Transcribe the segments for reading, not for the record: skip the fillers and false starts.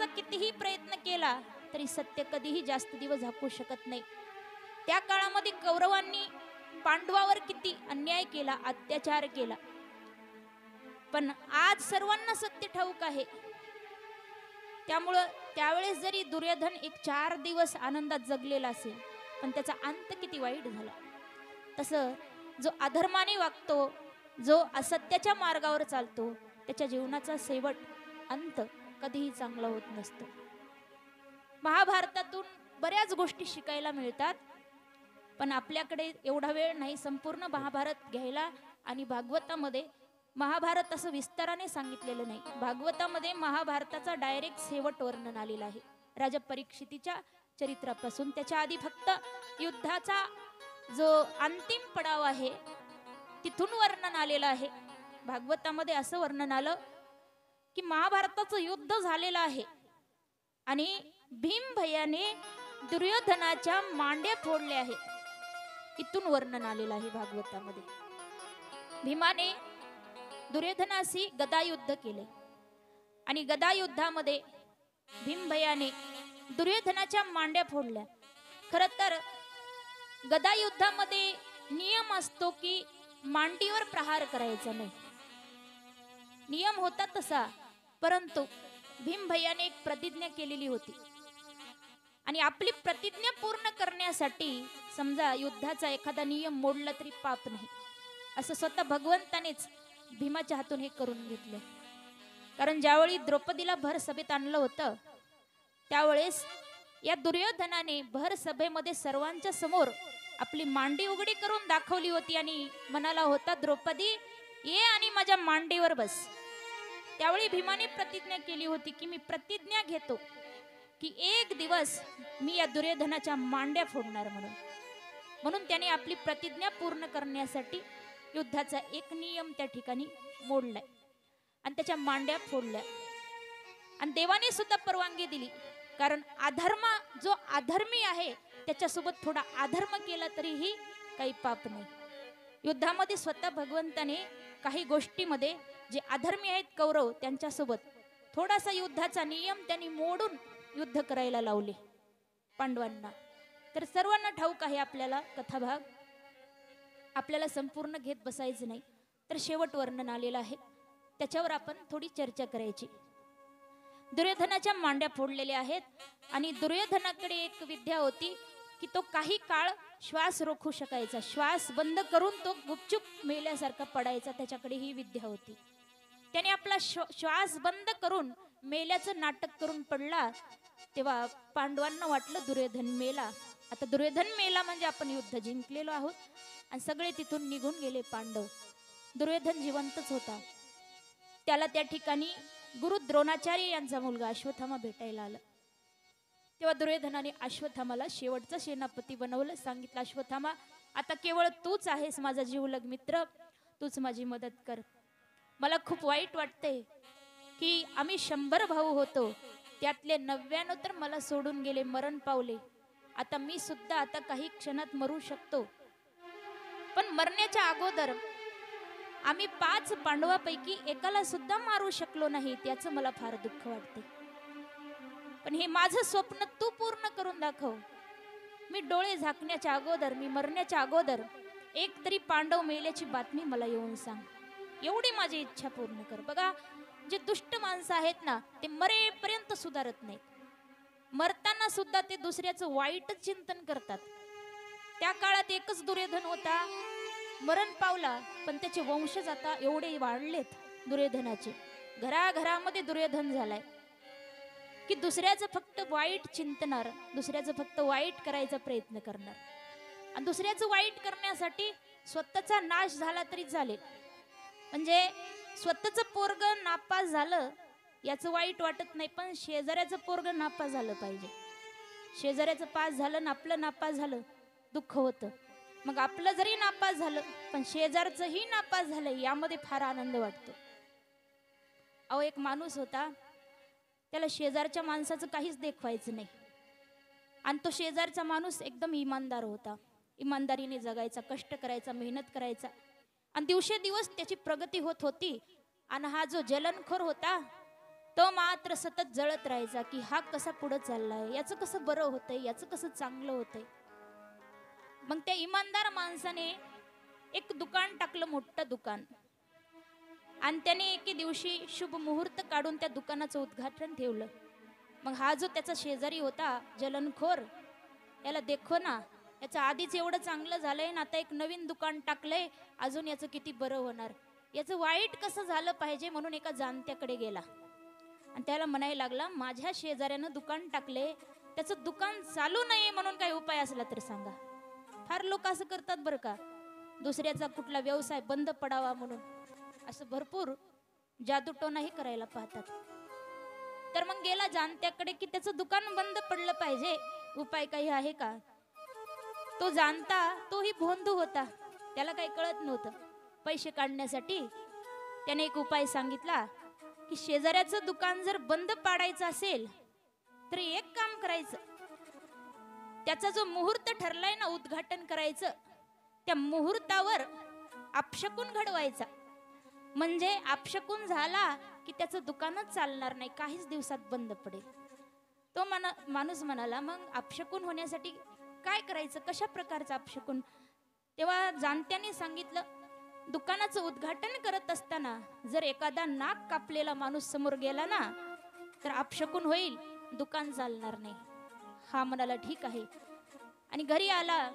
लपवण्याचा कितीही प्रयत्न केला तरी सत्य कधीही जास्त दिवस झाकू शकत नाही. त्या काळामध्ये कौरवांनी पांडवावर किती अन्याय केला, अत्याचार केला, पण आज सर्वांना सत्य ठाऊक आहे. त्यामुळे त्यावेळेस जरी दुर्योधन एक 4 दिवस आनंदात जगलेला असेल, पण त्याचा अंत किती वाईट झाला. तसं जो अधर्माने वागतो, जो असत्याच्या मार्गावर चालतो, त्याच्या जीवनाचा शेवट अंत कधीही चांगला होत नसतो. महाभारतातून बऱ्याच गोष्टी शिकायला मिळतात, पण आपल्याकडे एवढा वेळ नाही संपूर्ण महाभारत घ्यायला. आणि भागवतामध्ये महाभारत असं विस्ताराने सांगितलेलं नाही. भागवतामध्ये महाभारताचा डायरेक्ट शेवट वर्णन आलेला आहे. राजा परीक्षितीच्या चरित्रापासून त्याच्या आधी फक्त युद्धाचा जो अंतिम पडाव आहे तिथून वर्णन आलेलं आहे. भागवतामध्ये असं वर्णन आलं की महाभारताचं युद्ध झालेलं आहे आणि भीम भैयाने दुर्योधनाच्या मांड्या फोडल्या आहेत. इथून वर्णन आलेलं आहे भागवतामध्ये. भीमाने दुर्योधनाशी गदायुद्ध केले आणि गदायुद्धामध्ये भीम भैयाने दुर्योधनाच्या मांड्या फोडल्या. खरं तर गदायुद्धामध्ये नियम असतो की मांडीवर प्रहार करायचा नाही, नियम होता तसा. परंतु भीम भैयाने एक प्रतिज्ञा केलेली होती आणि आपली प्रतिज्ञा पूर्ण करण्यासाठी समजा युद्धाचा एखादा नियम मोडला तरी पाप नाही, असं स्वतः भगवंतानेच भीमाच्या हातून हे करून घेतलं. कारण ज्यावेळी द्रौपदीला भर सभेत आणलं होतं त्यावेळेस या दुर्योधनाने भर सभेमध्ये सर्वांच्या समोर आपली मांडी उघडी करून दाखवली होती आणि म्हणाला होता, द्रौपदी ये आणि माझ्या मांडीवर बस. त्यावेळी भीमाने प्रतिज्ञा केली होती की मी प्रतिज्ञा घेतो की एक दिवस मी या दुर्योधनाच्या मांड्या फोडणार म्हणून त्याने आपली प्रतिज्ञा पूर्ण करण्यासाठी युद्धाचा एक नियम त्या ठिकाणी मोडलाय आणि त्याच्या मांड्या फोडल्या. आणि देवाने सुद्धा परवानगी दिली, कारण अधर्म जो अधर्मी आहे त्याच्यासोबत थोडा अधर्म केला तरीही काही पाप नाही. युद्धामध्ये स्वतः भगवंताने काही गोष्टीमध्ये जे अधर्मी आहेत कौरव त्यांच्यासोबत थोडासा युद्धाचा नियम त्यांनी मोडून युद्ध करायला लावले पांडवांना. तर सर्वांना ठाऊक आहे आपल्याला कथाभाग, आपल्याला संपूर्ण घेत बसायचं नाही. तर शेवट वर्णन आलेलं आहे, त्याच्यावर आपण थोडी चर्चा करायची. दुर्योधनाच्या मांड्या फोडलेल्या आहेत आणि दुर्योधनाकडे एक विद्या होती की तो काही काळ श्वास रोखू शकायचा, श्वास बंद करून तो गुपचूप मेल्यासारखा पडायचा, त्याच्याकडे ही विद्या होती. त्याने आपला श्वास बंद करून मेल्याचं नाटक करून पडला. तेव्हा पांडवांना वाटलं दुर्योधन मेला, आता दुर्योधन मेला म्हणजे आपण युद्ध जिंकलेलो आहोत, आणि सगळे तिथून निघून गेले पांडव. दुर्योधन जिवंतच होता. त्याला त्या ठिकाणी गुरु द्रोणाचार्य यांचा मुलगा अश्वत्थामा भेटायला आला. तेव्हा दुर्योधनाने अश्वत्थामाला शेवटचा सेनापती बनवलं. सांगितलं, अश्वत्थामा आता केवळ तूच आहेस माझा जीवलग मित्र, तूच माझी मदत कर. मला खूप वाईट वाटतंय की आम्ही 100 भाऊ होतो, त्यातले 99 तर मला सोडून गेले, मरण पावले. आता मी सुद्धा आता काही क्षणात मरू शकतो, पण मरण्याच्या अगोदर आम्ही 5 पांडवापैकी एकाला सुद्धा मारू शकलो नाही, त्याचं मला फार दुःख वाटते. पण हे माझं स्वप्न तू पूर्ण करून दाखव. मी डोळे झाकण्याच्या अगोदर, मी मरण्याच्या अगोदर एक तरी पांडव मेल्याची बातमी मला येऊन सांग, एवढी माझी इच्छा पूर्ण कर. बघा, जे दुष्ट माणसं आहेत ना ते मरेपर्यंत सुधारत नाहीत, मरताना सुद्धा ते दुसऱ्याचं वाईटच चिंतन करतात. त्या काळात एकच दुर्योधन होता, मरण पावला, पण त्याचे वंशज आता एवढे वाढलेत दुर्योधनाचे, घराघरामध्ये दुर्योधन झालाय की दुसऱ्याचं फक्त वाईट चिंतणार, दुसऱ्याचं फक्त वाईट करायचा प्रयत्न करणार, आणि दुसऱ्याचं वाईट करण्यासाठी स्वतःचा नाश झाला तरी चालेल. म्हणजे स्वतःचं पोरग नापास झालं याचं वाईट वाटत नाही, पण शेजाऱ्याचं पोरग नापास झालं पाहिजे. शेजाऱ्याचं पास झालं ना आपलं नापास झालं दुःख होतं. मग आपलं जरी नापास झालं पण शेजारचंही नापास झालं यामध्ये फार आनंद वाटतो. अहो, एक माणूस होता, त्याला शेजारच्या माणसाचं काहीच देखवायचं नाही, आणि तो शेजारचा माणूस एकदम इमानदार होता. इमानदारीने जगायचा, कष्ट करायचा, मेहनत करायचा, आणि दिवसेंदिवस त्याची प्रगती होत होती. आणि हा जो जलनखोर होता तो मात्र सतत जळत राहायचा की हा कसा पुढे चाललाय, याचं कसं बरं होतंय, याचं कसं चांगलं होतंय. मग त्या इमानदार माणसाने एक दुकान टाकलं, मोठं दुकान, आणि त्याने एके दिवशी शुभ मुहूर्त काढून त्या दुकानाचं उद्घाटन ठेवलं. मग हा जो त्याचा शेजारी होता जलनखोर, याला देखो ना, याचं आधीच एवढं चांगलं झालंय ना, आता एक नवीन दुकान टाकलंय, अजून याचं किती बरं होणार, याचं वाईट कसं झालं पाहिजे म्हणून एका जाणत्याकडे गेला आणि त्याला म्हणायला लागला, माझ्या शेजाऱ्यानं दुकान टाकले, त्याचं दुकान चालू नाही म्हणून काही उपाय असला तर सांगा. फार लोक असं करतात बरं का, दुसऱ्याचा कुठला व्यवसाय बंद पडावा म्हणून असं भरपूर जादूटोनाही करायला पाहतात. तर मग गेला जाणत्याकडे की त्याचं दुकान बंद पडलं पाहिजे, उपाय काही आहे का. तो जाणता तोही भोंदू होता, त्याला काही कळत नव्हतं. पैसे काढण्यासाठी त्याने एक उपाय सांगितला की शेजाऱ्याचं दुकान जर बंद पाडायचं असेल तर एक काम करायचं, त्याचा जो मुहूर्त ठरलाय ना उद्घाटन करायचं, त्या मुहूर्तावर अपशकुन घडवायचा, म्हणजे अपशकुन झाला की त्याचं दुकानच चालणार नाही, काहीच दिवसात बंद पडेल. तो माणूस म्हणाला, मग अपशकुन होण्यासाठी काय करायचं, कशा प्रकारचं अपशकुन. तेव्हा जाणत्याने सांगितलं, दुकानाचं उद्घाटन करत असताना जर एखादा नाक कापलेला माणूस समोर गेला ना तर अपशकुन होईल, दुकान चालणार नाही. हा म्हणाला ठीक आहे, आणि घरी आला,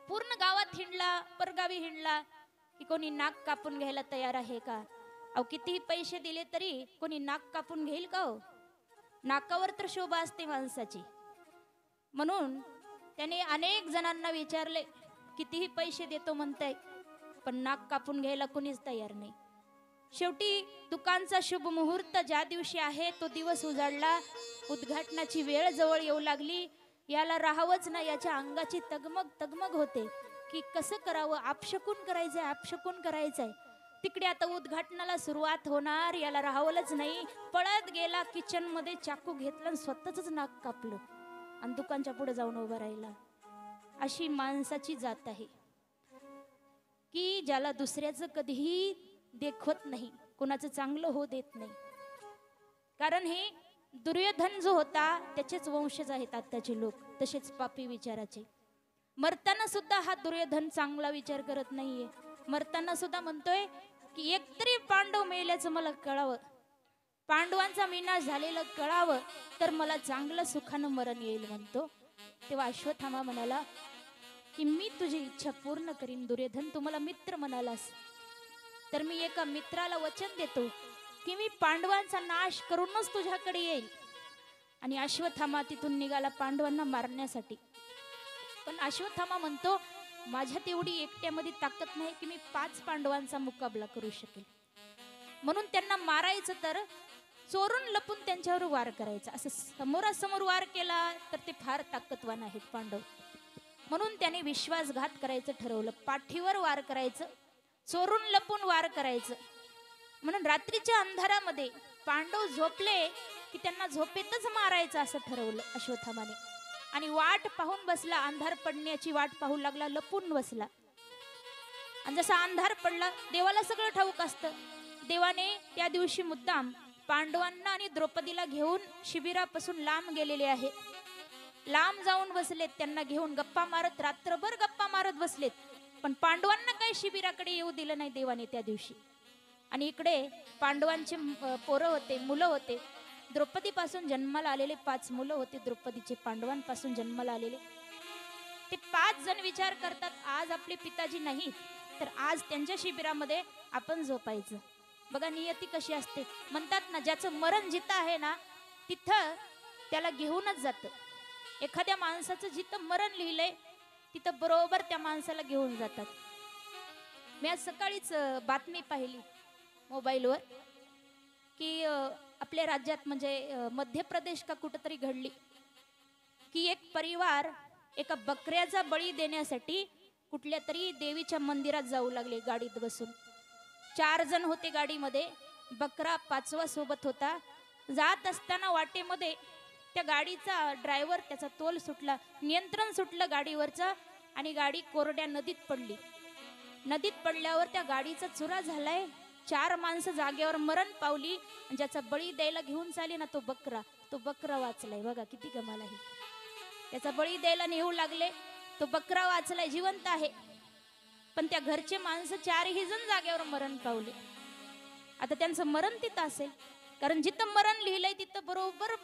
पूर्ण गावात हिंडला, परगावी हिंडला की कोणी नाक कापून घ्यायला तयार आहे का. अहो कितीही पैसे दिले तरी कोणी नाक कापून घेईल का हो, नाकावर तर शोभा असते माणसाची. म्हणून त्याने अनेक जणांना विचारले, कितीही पैसे देतो म्हणताय पण नाक कापून घ्यायला कोणीच तयार नाही. शेवटी दुकानचा शुभ मुहूर्त ज्या दिवशी आहे तो दिवस उजाडला, उद्घाटनाची वेळ जवळ येऊ लागली. याला राहावंच ना, याच्या अंगाची तगमग तगमग होते की कसं करावं, अपशकुन करायचंय, अपशकुन करायचंय. तिकडे आता उद्घाटनाला सुरुवात होणार, याला राहावलंच नाही. पळत गेला किचन मध्ये, चाकू घेतला आणि स्वतःच नाक कापलं आणि दुकानच्या पुढे जाऊन उभा राहिला. अशी माणसाची जात आहे की ज्याला दुसऱ्याचं कधीही देखवत नाही, कोणाचं चांगलं हो देत नाही. कारण हे दुर्योधन जो होता त्याचेच वंशज आहेत आताचे लोक, तसेच पापी विचाराचे. मरताना सुद्धा हा दुर्योधन चांगला विचार करत नाहीये. मरताना सुद्धा म्हणतोय की एकतरी पांडव मेल्याचं मला कळावं, पांडवांचा विनाश झालेलं कळावं तर मला चांगलं सुखानं मरण येईल म्हणतो. तेव्हा अश्वत्थामा म्हणाला की मी तुझी इच्छा पूर्ण करीन. दुर्योधन, तू मला मित्र म्हणालास तर मी एका मित्राला वचन देतो की मी पांडवांचा नाश करूनच तुझ्याकडे येईल. आणि अश्वत्थामा तिथून निघाला पांडवांना मारण्यासाठी. पण अश्वत्थामा म्हणतो, माझ्यात एवढी एकट्यामध्ये ताकद नाही की मी 5 पांडवांचा मुकाबला करू शकेल. म्हणून त्यांना मारायचं तर चोरून लपून त्यांच्यावर वार करायचा. असं समोरासमोर वार केला तर ते फार ताकदवान आहेत पांडव. म्हणून त्याने विश्वासघात करायचं ठरवलं, पाठीवर वार करायचं, चोरून लपून वार करायचं. म्हणून रात्रीच्या अंधारामध्ये पांडव झोपले की त्यांना झोपेतच मारायचं असं ठरवलं अश्वत्थामाने. आणि वाट पाहून बसला, अंधार पडण्याची वाट पाहू लागला, लपून बसला. आणि जसा अंधार पडला, देवाला सगळं ठाऊक असतं. देवाने त्या दिवशी मुद्दाम पांडवांना आणि द्रौपदीला घेऊन शिबिरापासून लांब गेलेले आहे. लांब जाऊन बसलेत, त्यांना घेऊन गप्पा मारत, रात्रभर गप्पा मारत बसलेत. पण पांडवांना काही शिबिराकडे येऊ दिलं नाही देवाने त्या दिवशी. आणि इकडे पांडवांचे पोरं होते, मुलं होते. द्रौपदीपासून जन्माला आलेले 5 मुलं होते, द्रौपदीचे पांडवांपासून जन्माला आलेले. ते 5 जण विचार करतात, आज आपले पिताजी नाही तर आज त्यांच्या शिबिरामध्ये आपण झोपायचं. बघा नियती कशी असते. म्हणतात ना, ज्याचं मरण जिथं आहे ना तिथं त्याला घेऊनच जातं. एखाद्या माणसाचं जिथं मरण लिहिलंय तिथं बरोबर त्या माणसाला घेऊन जातात. मी आज सकाळीच बातमी पाहिली मोबाईलवर की आपल्या राज्यात म्हणजे मध्य प्रदेश का कुठंतरी घडली की एक परिवार एका बकऱ्याचा बळी देण्यासाठी कुठल्या तरी देवीच्या मंदिरात जाऊ लागले गाडीत बसून. 4 जण होते गाडीमध्ये, बकरा 5वा सोबत होता. जात असताना वाटेमध्ये त्या गाडीचा ड्रायव्हर, त्याचा तोल सुटला, नियंत्रण सुटलं गाडीवरचं आणि गाडी कोरड्या नदीत पडली. नदीत पडल्यावर त्या गाडीचा चुरा झालाय. 4 माणसं जागेवर मरण पावली. ज्याचा बळी द्यायला घेऊन चाले ना तो बकरा वाचलाय. बघा किती कमाल आहे. त्याचा बळी द्यायला नेऊ लागले, तो बकरा वाचलाय, जिवंत आहे. पण त्या घरचे माणसं 4ही जण जागेवर मरण पावले. आता त्यांचं मरण तिथं असेल, कारण जिथं मरण लिहिलंय तिथं बरोबर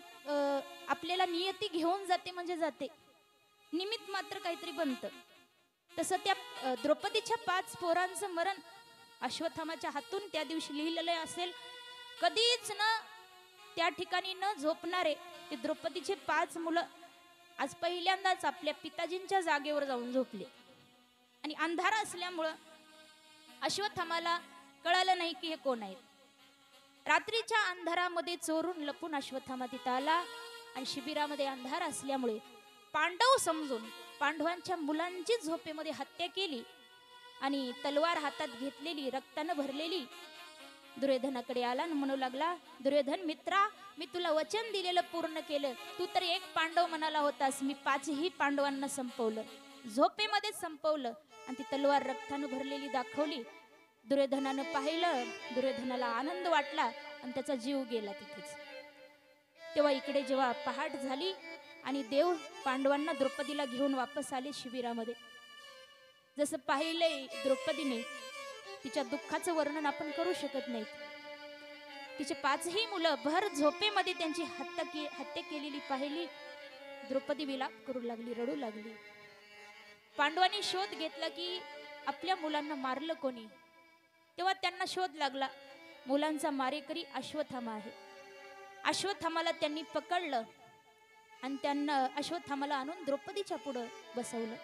आपल्याला नियती घेऊन जाते, म्हणजे जाते, निमित्त मात्र काहीतरी बनतं. तसं त्या द्रौपदीच्या 5 पोरांचं मरण अश्वत्थामाच्या हातून त्या दिवशी लिहिलेलं असेल. कधीच न त्या ठिकाणी न झोपणारे ते द्रौपदीचे 5 मुलं आज पहिल्यांदाच आपल्या पिताजींच्या जागेवर जाऊन झोपले. आणि अंधार असल्यामुळं अश्वत्थामाला कळालं नाही की हे कोण आहेत. रात्रीच्या अंधारामध्ये चोरून लपून अश्वत्थामा तिथं आला आणि शिबिरामध्ये अंधार असल्यामुळे पांडव समजून पांडवांच्या मुलांची झोपेमध्ये हत्या केली आणि तलवार हातात घेतलेली, रक्तानं भरलेली दुर्योधनाकडे आला आणि म्हणू लागला, दुर्योधन मित्रा, मी तुला वचन दिलेलं पूर्ण केलं. तू तर 1 पांडव म्हणाला होतास, मी 5ही पांडवांना संपवलं, झोपेमध्येच संपवलं. आणि ती तलवार रक्तानं भरलेली दाखवली. दुर्योधनानं पाहिलं, दुर्योधनाला आनंद वाटला आणि त्याचा जीव गेला तिथेच. तेव्हा इकडे जेव्हा पहाट झाली आणि देव पांडवांना द्रौपदीला घेऊन वापस आले शिबिरामध्ये, जसं पाहिलंय द्रौपदीने, तिच्या दुःखाचं वर्णन आपण करू शकत नाही. तिचे 5ही मुलं भर झोपेमध्ये त्यांची हत्या केलेली पाहिली. द्रौपदी विलाप करू लागली, रडू लागली. पांडवांनी शोध घेतला की आपल्या मुलांना मारलं कोणी. तेव्हा त्यांना शोध लागला, मुलांचा मारेकरी अश्वत्थामा आहे. अश्वत्थामाला त्यांनी पकडलं आणि त्यांना अश्वत्थामाला आणून द्रौपदीच्या पुढं बसवलं,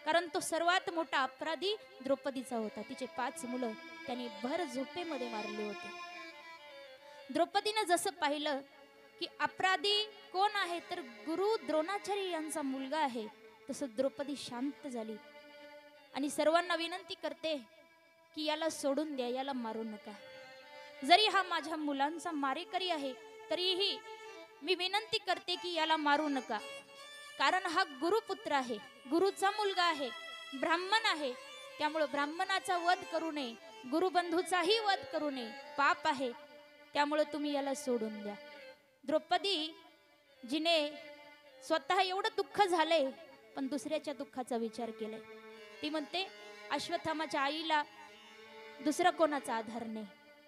कारण तो सर्वात मोठा अपराधी द्रौपदीचा होता. तिचे 5 मुलं त्यांनी भर झोपेमध्ये मारले होते. द्रौपदीनं जसं पाहिलं की अपराधी कोण आहे तर गुरु द्रोणाचार्य यांचा मुलगा आहे, तसं द्रौपदी शांत झाली आणि सर्वांना विनंती करते की याला सोडून द्या, याला मारू नका. जरी हा माझ्या मुलांचा मारेकरी आहे तरीही मी विनंती करते की याला मारू नका, कारण हा गुरुपुत्र आहे, गुरुचा मुलगा आहे, ब्राह्मण आहे. त्यामुळे ब्राह्मणाचा वध करू नये, गुरुबंधूचाही वध करू नये, पाप आहे. त्यामुळे तुम्ही याला सोडून द्या. द्रौपदी जिने स्वतः एवढं दुःख झालंय पण दुसऱ्याच्या दुःखाचा विचार केलाय. ती म्हणते अश्वत्थामाच्या आईला दुसरा कोणाचा आधार नाही,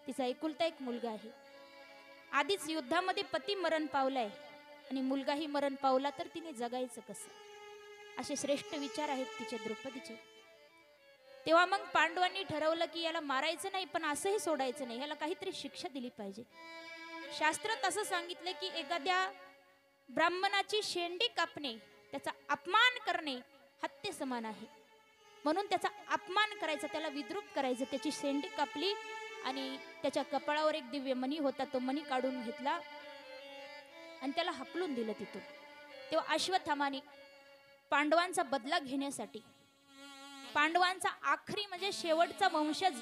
तिचा एकुलता 1 मुलगा आहे. आधीच युद्धामध्ये पती मरण पावलाय आणि मुलगाही मरण पावला तर तिने जगायचं कसं. असे श्रेष्ठ विचार आहेत तिचे, द्रौपदीचे. तेव्हा मग पांडवांनी ठरवलं की याला मारायचं नाही पण असंही सोडायचं नाही, याला काहीतरी शिक्षा दिली पाहिजे. शास्त्रात असं सांगितलं की एखाद्या ब्राह्मणाची शेंडी कापणे, त्याचा अपमान करणे हत्ये समान आहे. म्हणून त्याचा अपमान करायचा, त्याला विद्रूप करायचं. त्याची शेंडी कापली आणि त्याच्या कपाळावर एक दिव्य मणी होता, तो मणी काढून घेतला आणि त्याला हकलून दिलं तिथून. तेव्हा अश्वत्थामाने पांडवांचा बदला घेण्यासाठी, पांडवांचा आखरी म्हणजे शेवटचा वंशज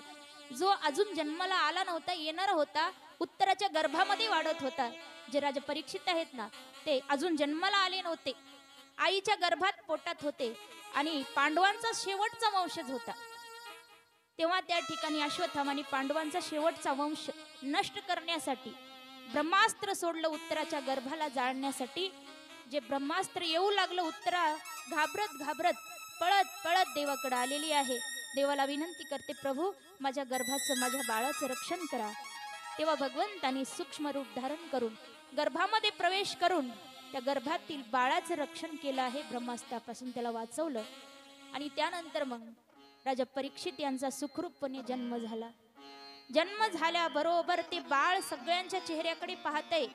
जो अजून जन्माला आला नव्हता, येणारा होता, उत्तराच्या गर्भामध्ये वाढत होता, जे राजा परीक्षित आहेत ना, ते अजून जन्माला आले नव्हते, आईच्या गर्भात पोटात होते आणि पांडवांचा शेवटचा वंशज होता. तेव्हा त्या ठिकाणी अश्वत्थामाने पांडवांचा शेवटचा वंश नष्ट करण्यासाठी ब्रह्मास्त्र सोडलं, उत्तराच्या गर्भाला जाळण्यासाठी. जे ब्रह्मास्त्र येऊ लागलं, उत्तरा घाबरत घाबरत पळत पळत देवाकडे आलेली आहे. देवाला विनंती करते, प्रभू माझ्या गर्भाचं, माझ्या बाळाचं रक्षण करा. तेव्हा भगवंतांनी सूक्ष्म रूप धारण करून गर्भामध्ये प्रवेश करून त्या गर्भातील बाळाचं रक्षण केलं आहे, ब्रह्मास्त्रापासून त्याला वाचवलं. आणि त्यानंतर मग राजा परीक्षित यांचा सुखरूपपणे जन्म झाला. जन्म झाल्याबरोबर ते बाळ सगळ्यांच्या चेहऱ्याकडे पाहतंय